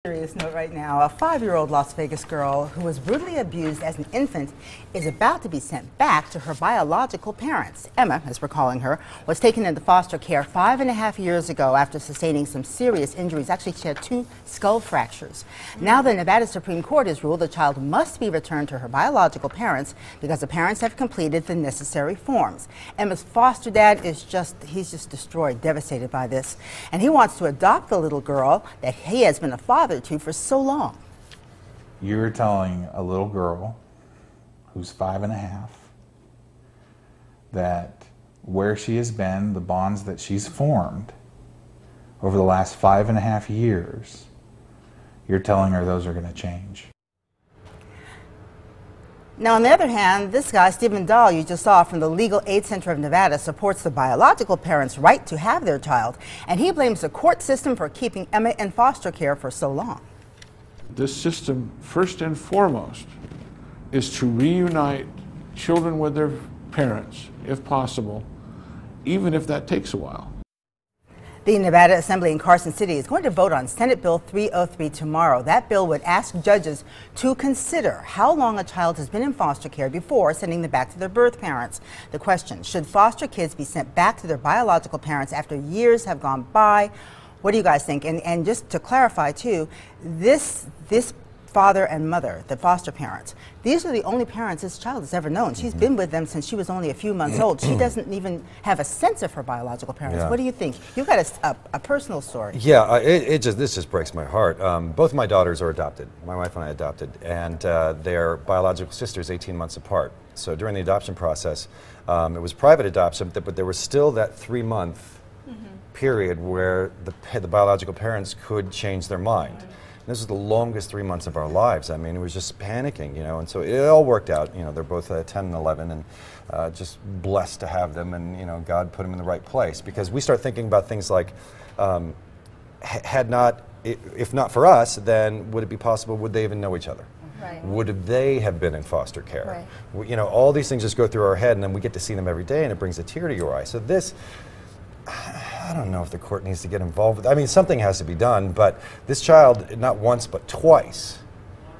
Serious note right now. A 5-year-old Las Vegas girl who was brutally abused as an infant is about to be sent back to her biological parents. Emma, as we're calling her, was taken into foster care 5.5 years ago after sustaining some serious injuries. Actually, she had 2 skull fractures. Now the Nevada Supreme Court has ruled the child must be returned to her biological parents because the parents have completed the necessary forms. Emma's foster dad is he's just destroyed, devastated by this. And he wants to adopt the little girl that he has been a father to for so long. You're telling a little girl who's 5.5 that where she has been, the bonds that she's formed over the last 5.5 years, you're telling her those are going to change. Now, on the other hand, this guy, Stephen Dahl, you just saw from the Legal Aid Center of Nevada, supports the biological parents' right to have their child, and he blames the court system for keeping Emma in foster care for so long. This system, first and foremost, is to reunite children with their parents, if possible, even if that takes a while. The Nevada Assembly in Carson City is going to vote on Senate Bill 303 tomorrow. That bill would ask judges to consider how long a child has been in foster care before sending them back to their birth parents. The question, should foster kids be sent back to their biological parents after years have gone by? What do you guys think? And just to clarify too, this father and mother, the foster parents, these are the only parents this child has ever known. She's been with them since she was only a few months old. She doesn't even have a sense of her biological parents. Yeah. What do you think? You've got a personal story. Yeah, this just breaks my heart. Both my daughters are adopted. My wife and I adopted, and they're biological sisters 18 months apart. So during the adoption process, it was private adoption, but there was still that 3-month period where the biological parents could change their mind. This was the longest 3 months of our lives. I mean, it was just panicking, you know, and so it all worked out. You know, they're both 10 and 11, and just blessed to have them, and, you know, God put them in the right place. Because we start thinking about things like, if not for us, then would it be possible, would they even know each other? Right. Would they have been in foster care? Right. You know, all these things just go through our head, and then we get to see them every day, and it brings a tear to your eye. So this, I don't know if the court needs to get involved with. I mean, something has to be done, but this child, not once but twice,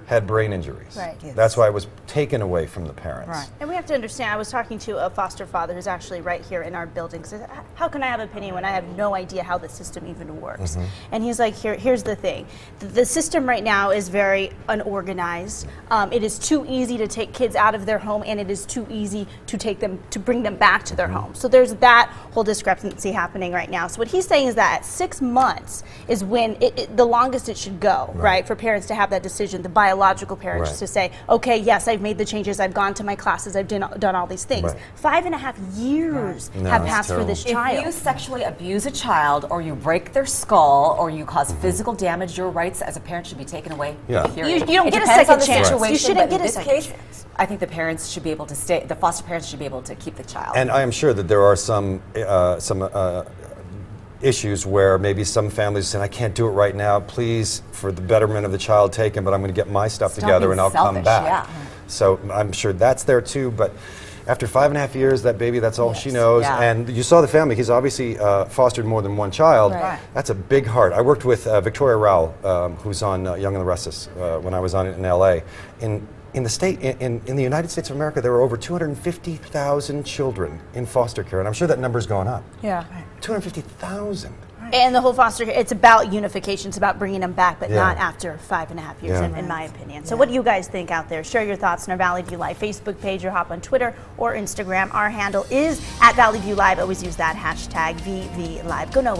had brain injuries. Right. Yes. That's why it was taken away from the parents. Right. And we have to understand, I was talking to a foster father who's actually right here in our building. Says, how can I have an opinion when I have no idea how the system even works? And he's like, here's the thing. The system right now is very unorganized. It is too easy to take kids out of their home, and it is too easy to bring them back to their home. So there's that whole discrepancy happening right now. So what he's saying is that at 6 months is when the longest it should go, right, for parents to have that decision, the biological parents to say, okay, yes, I've made the changes, I've gone to my classes, I've done all these things. 5.5 years have passed for this child. If you sexually abuse a child, or you break their skull, or you cause physical damage, your rights as a parent should be taken away. Yeah. You don't It get a depends on second the chance. situation, You shouldn't but get in a this second case, chance. I think the parents should be able to stay. The foster parents should be able to keep the child. And I am sure that there are some issues where maybe some families say, I can't do it right now, please, for the betterment of the child, take him, but I'm going to get my stuff together and I'll come back. Yeah. So I'm sure that's there too, but after 5.5 years, that baby, that's all she knows. Yeah. And you saw the family. He's obviously fostered more than one child. Right. That's a big heart. I worked with Victoria Rowell, who's on Young and the Restless, when I was on it in LA. In the United States of America, there are over 250,000 children in foster care, and I'm sure that number's gone up. Yeah. 250,000. And the whole foster care, it's about unification, it's about bringing them back, but not after 5.5 years, in my opinion. So what do you guys think out there? Share your thoughts on our Valley View Live Facebook page, or hop on Twitter or Instagram. Our handle is @ValleyViewLive. Always use that hashtag VVLive. Go nowhere.